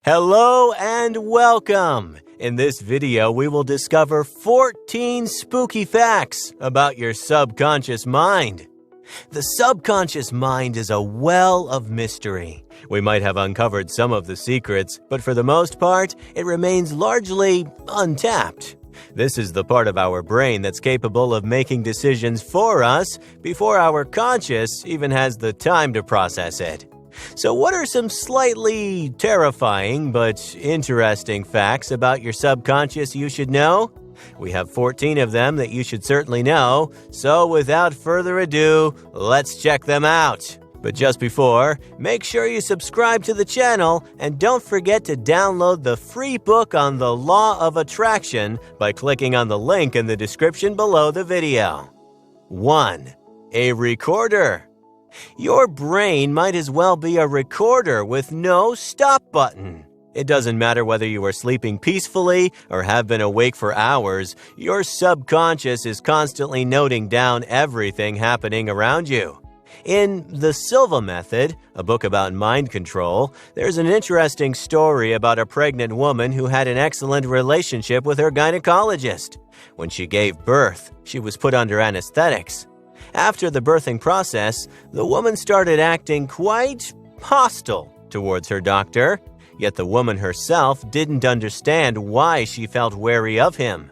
Hello and welcome! In this video, we will discover 14 spooky facts about your subconscious mind. The subconscious mind is a well of mystery. We might have uncovered some of the secrets, but for the most part, it remains largely untapped. This is the part of our brain that's capable of making decisions for us before our conscious even has the time to process it. So what are some slightly terrifying but interesting facts about your subconscious you should know? We have 14 of them that you should certainly know, so without further ado, let's check them out. But just before, make sure you subscribe to the channel and don't forget to download the free book on the Law of Attraction by clicking on the link in the description below the video. 1. A recorder. Your brain might as well be a recorder with no stop button. It doesn't matter whether you are sleeping peacefully or have been awake for hours, your subconscious is constantly noting down everything happening around you. In The Silva Method, a book about mind control, there's an interesting story about a pregnant woman who had an excellent relationship with her gynecologist. When she gave birth, she was put under anesthetics. After the birthing process, the woman started acting quite hostile towards her doctor, yet the woman herself didn't understand why she felt wary of him.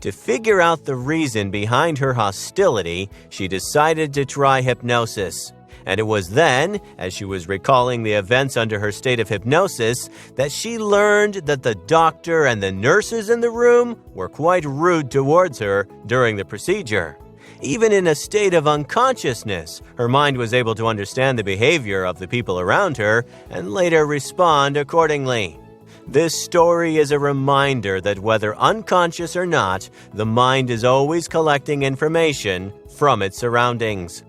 To figure out the reason behind her hostility, she decided to try hypnosis. And it was then, as she was recalling the events under her state of hypnosis, that she learned that the doctor and the nurses in the room were quite rude towards her during the procedure. Even in a state of unconsciousness, her mind was able to understand the behavior of the people around her and later respond accordingly. This story is a reminder that whether unconscious or not, the mind is always collecting information from its surroundings.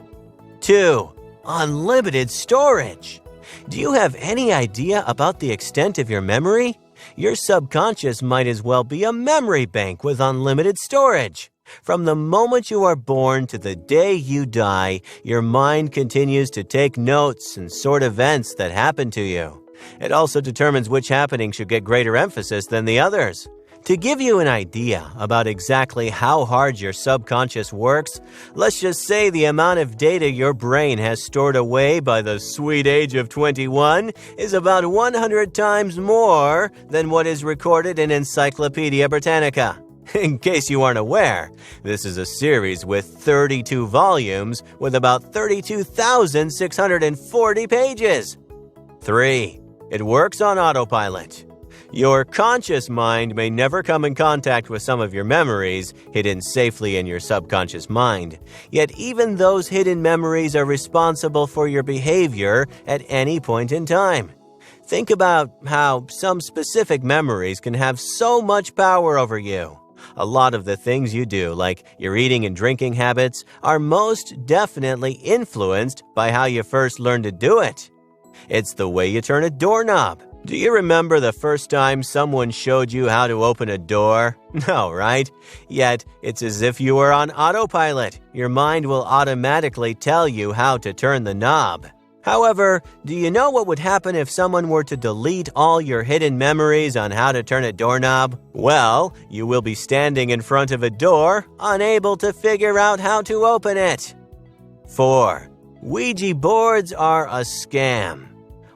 2. Unlimited storage. Do you have any idea about the extent of your memory? Your subconscious might as well be a memory bank with unlimited storage. From the moment you are born to the day you die, your mind continues to take notes and sort events that happen to you. It also determines which happening should get greater emphasis than the others. To give you an idea about exactly how hard your subconscious works, let's just say the amount of data your brain has stored away by the sweet age of 21 is about 100 times more than what is recorded in Encyclopedia Britannica. In case you aren't aware, this is a series with 32 volumes with about 32,640 pages. 3. It works on autopilot. Your conscious mind may never come in contact with some of your memories hidden safely in your subconscious mind. Yet even those hidden memories are responsible for your behavior at any point in time. Think about how some specific memories can have so much power over you. A lot of the things you do, like your eating and drinking habits, are most definitely influenced by how you first learned to do it. It's the way you turn a doorknob. Do you remember the first time someone showed you how to open a door? No, right? Yet, it's as if you were on autopilot. Your mind will automatically tell you how to turn the knob. However, do you know what would happen if someone were to delete all your hidden memories on how to turn a doorknob? Well, you will be standing in front of a door, unable to figure out how to open it. 4. Ouija boards are a scam.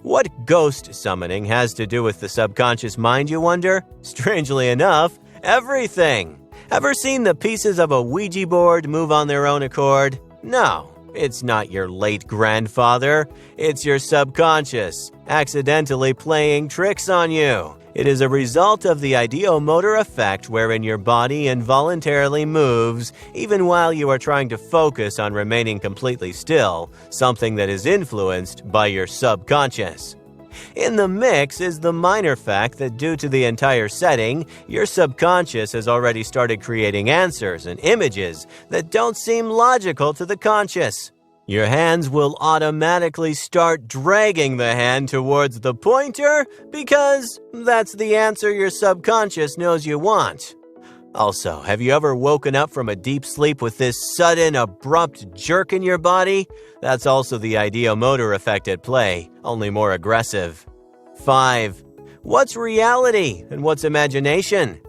What ghost summoning has to do with the subconscious mind, you wonder? Strangely enough, everything. Ever seen the pieces of a Ouija board move on their own accord? No. It's not your late grandfather. It's your subconscious, accidentally playing tricks on you. It is a result of the ideomotor effect wherein your body involuntarily moves even while you are trying to focus on remaining completely still, something that is influenced by your subconscious. In the mix is the minor fact that due to the entire setting, your subconscious has already started creating answers and images that don't seem logical to the conscious. Your hands will automatically start dragging the hand towards the pointer because that's the answer your subconscious knows you want. Also, have you ever woken up from a deep sleep with this sudden, abrupt jerk in your body? That's also the ideomotor effect at play, only more aggressive. 5. What's reality and what's imagination?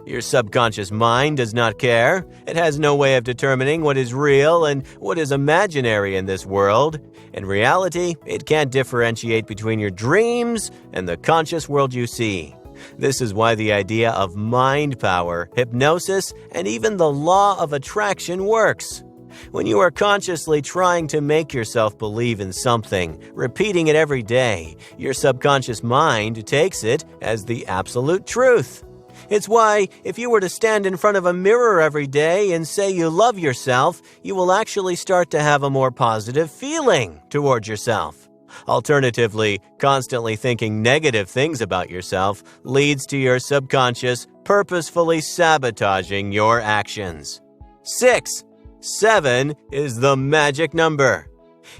Your subconscious mind does not care. It has no way of determining what is real and what is imaginary in this world. In reality, it can't differentiate between your dreams and the conscious world you see. This is why the idea of mind power, hypnosis, and even the law of attraction works. When you are consciously trying to make yourself believe in something, repeating it every day, your subconscious mind takes it as the absolute truth. It's why, if you were to stand in front of a mirror every day and say you love yourself, you will actually start to have a more positive feeling towards yourself. Alternatively, constantly thinking negative things about yourself leads to your subconscious purposefully sabotaging your actions. 6. 7 is the magic number.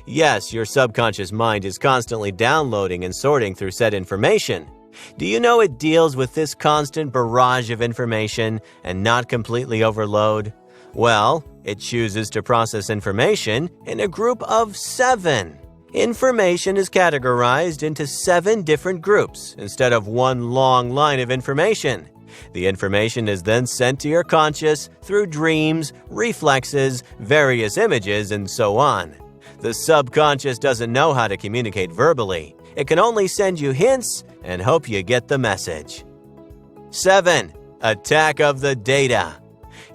Yes, your subconscious mind is constantly downloading and sorting through said information. Do you know it deals with this constant barrage of information and not completely overload? Well, it chooses to process information in a group of 7. Information is categorized into 7 different groups instead of one long line of information. The information is then sent to your conscious through dreams, reflexes, various images, and so on. The subconscious doesn't know how to communicate verbally. It can only send you hints and hope you get the message. 7. Attack of the data.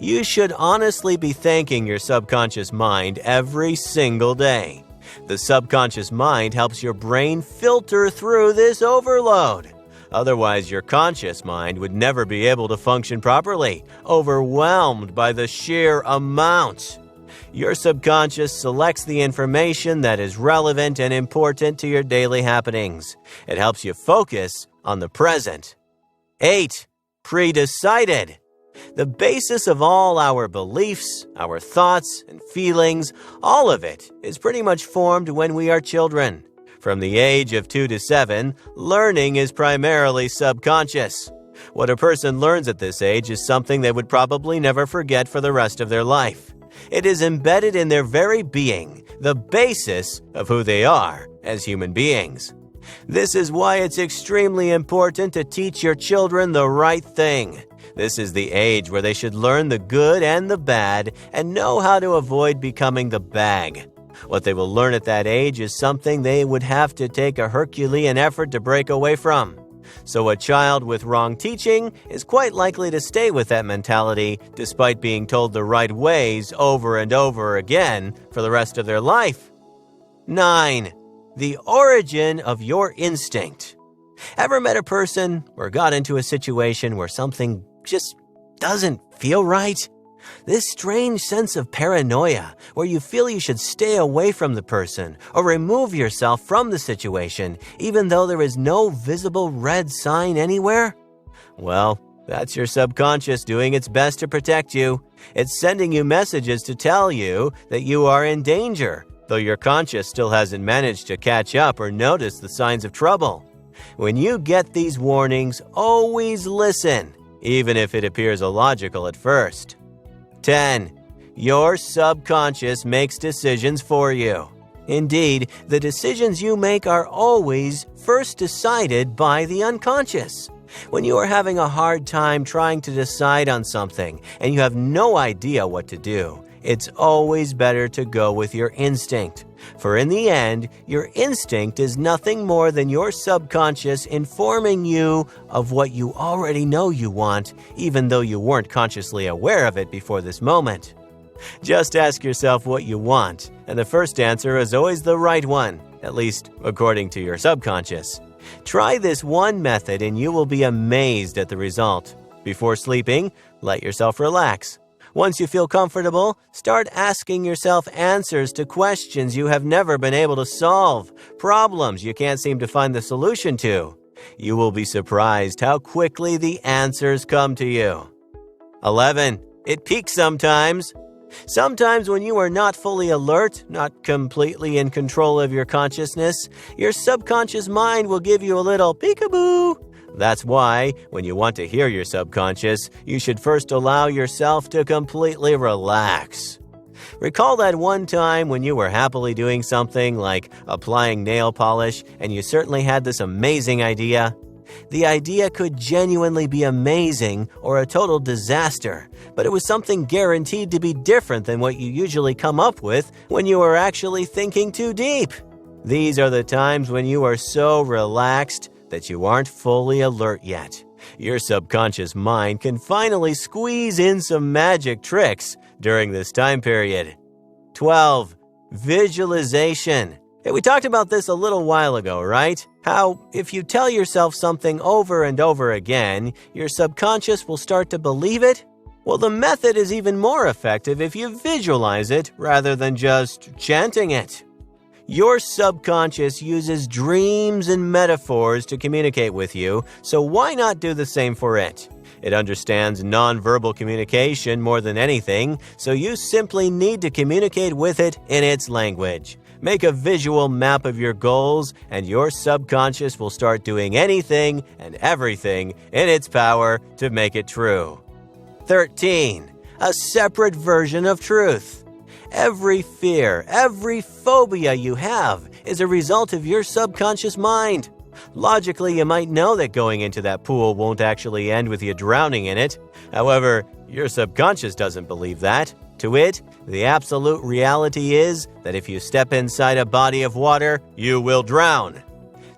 You should honestly be thanking your subconscious mind every single day. The subconscious mind helps your brain filter through this overload. Otherwise, your conscious mind would never be able to function properly, overwhelmed by the sheer amount. Your subconscious selects the information that is relevant and important to your daily happenings. It helps you focus on the present. 8. Pre-decided. The basis of all our beliefs, our thoughts and feelings, all of it is pretty much formed when we are children. From the age of 2 to 7, learning is primarily subconscious. What a person learns at this age is something they would probably never forget for the rest of their life. It is embedded in their very being, the basis of who they are as human beings. This is why it's extremely important to teach your children the right thing. This is the age where they should learn the good and the bad and know how to avoid becoming the bag. What they will learn at that age is something they would have to take a Herculean effort to break away from. So a child with wrong teaching is quite likely to stay with that mentality despite being told the right ways over and over again for the rest of their life. 9. The origin of your instinct. Ever met a person or got into a situation where something just doesn't feel right? This strange sense of paranoia where you feel you should stay away from the person or remove yourself from the situation even though there is no visible red sign anywhere? Well, that's your subconscious doing its best to protect you. It's sending you messages to tell you that you are in danger, though your conscious still hasn't managed to catch up or notice the signs of trouble. When you get these warnings, always listen, even if it appears illogical at first. 10. Your subconscious makes decisions for you. Indeed, the decisions you make are always first decided by the unconscious. When you are having a hard time trying to decide on something and you have no idea what to do, it's always better to go with your instinct. For in the end, your instinct is nothing more than your subconscious informing you of what you already know you want, even though you weren't consciously aware of it before this moment. Just ask yourself what you want, and the first answer is always the right one, at least according to your subconscious. Try this one method and you will be amazed at the result. Before sleeping, let yourself relax. Once you feel comfortable, start asking yourself answers to questions you have never been able to solve, problems you can't seem to find the solution to. You will be surprised how quickly the answers come to you. 11. It peaks sometimes. Sometimes when you are not fully alert, not completely in control of your consciousness, your subconscious mind will give you a little peekaboo. That's why, when you want to hear your subconscious, you should first allow yourself to completely relax. Recall that one time when you were happily doing something like applying nail polish and you certainly had this amazing idea? The idea could genuinely be amazing or a total disaster, but it was something guaranteed to be different than what you usually come up with when you are actually thinking too deep. These are the times when you are so relaxed that you aren't fully alert yet. Your subconscious mind can finally squeeze in some magic tricks during this time period. 12. Visualization. Hey, we talked about this a little while ago, right? How if you tell yourself something over and over again, your subconscious will start to believe it? Well, the method is even more effective if you visualize it rather than just chanting it. Your subconscious uses dreams and metaphors to communicate with you, so why not do the same for it? It understands nonverbal communication more than anything, so you simply need to communicate with it in its language. Make a visual map of your goals, and your subconscious will start doing anything and everything in its power to make it true. 13. A separate version of truth. Every fear, every phobia you have is a result of your subconscious mind. Logically, you might know that going into that pool won't actually end with you drowning in it. However, your subconscious doesn't believe that. To it, the absolute reality is that if you step inside a body of water, you will drown.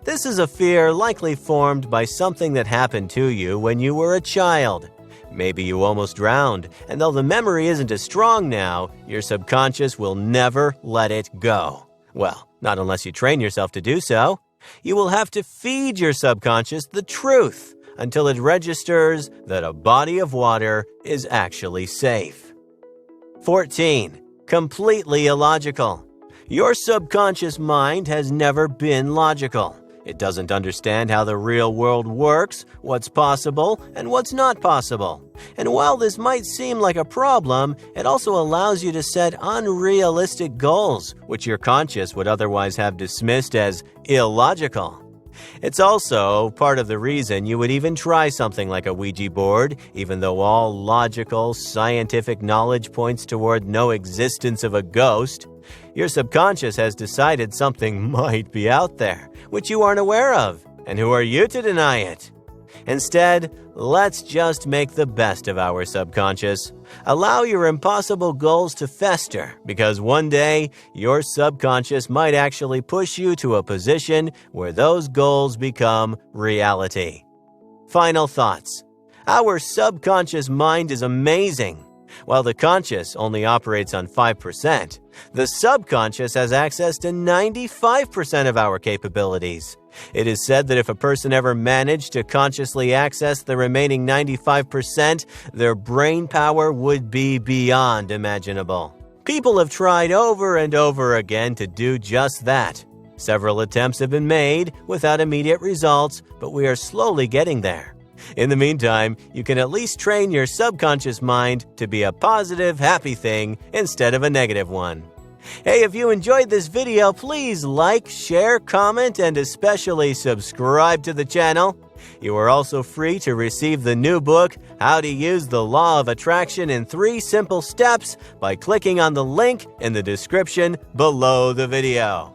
This is a fear likely formed by something that happened to you when you were a child. Maybe you almost drowned, and though the memory isn't as strong now, your subconscious will never let it go. Well, not unless you train yourself to do so. You will have to feed your subconscious the truth until it registers that a body of water is actually safe. 14. Completely illogical. Your subconscious mind has never been logical. It doesn't understand how the real world works, what's possible, and what's not possible. And while this might seem like a problem, it also allows you to set unrealistic goals, which your conscious would otherwise have dismissed as illogical. It's also part of the reason you would even try something like a Ouija board, even though all logical, scientific knowledge points toward no existence of a ghost. Your subconscious has decided something might be out there, which you aren't aware of, and who are you to deny it? Instead, let's just make the best of our subconscious. Allow your impossible goals to fester, because one day, your subconscious might actually push you to a position where those goals become reality. Final thoughts. Our subconscious mind is amazing. While the conscious only operates on 5%, the subconscious has access to 95% of our capabilities. It is said that if a person ever managed to consciously access the remaining 95%, their brain power would be beyond imaginable. People have tried over and over again to do just that. Several attempts have been made without immediate results, but we are slowly getting there. In the meantime, you can at least train your subconscious mind to be a positive, happy thing instead of a negative one. Hey, if you enjoyed this video, please like, share, comment, and especially subscribe to the channel. You are also free to receive the new book, How to Use the Law of Attraction in 3 Simple Steps, by clicking on the link in the description below the video.